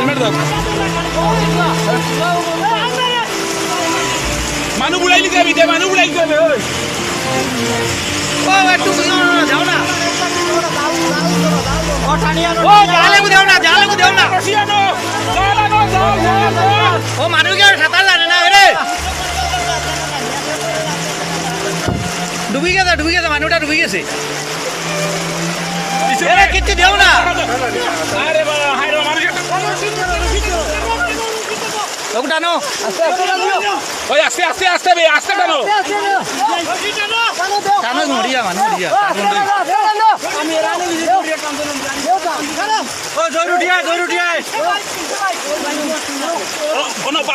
helmet দাও মানুষ বুড়াই নিতে যাবি মানুষ বুড়াই নিতে যাবে ও একটু যাও না ও জালালে দেও না জালালে দেও না ও মানুষ কি সাঁতার জানে না রে ডুবি গেছে মানুষটা ডুবি গেছে কিচ্ছু দেও না টানো ওই আস্তে আস্তে আস্তে আস্তে টানো টানো মরিয়া মানুষ মরিয়া জোর উঠিয়া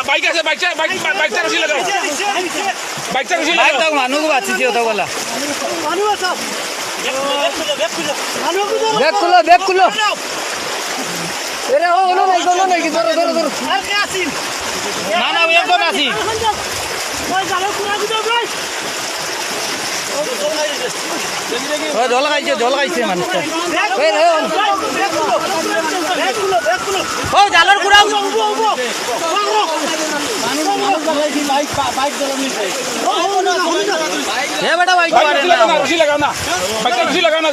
বাইক আছে বাইক চালাচ্ছি লাগাও বাইক চালাচ্ছি বাইক দাও মানুষ বাঁচিছি ওটা বলা ব্যাগ খুলো এরে ও না নাই কি ধরো না একজন আছি জল খাইছে মানুষটা ও জালের কুড়া বেটা বাইক লাগাও না বাইক লাগাও না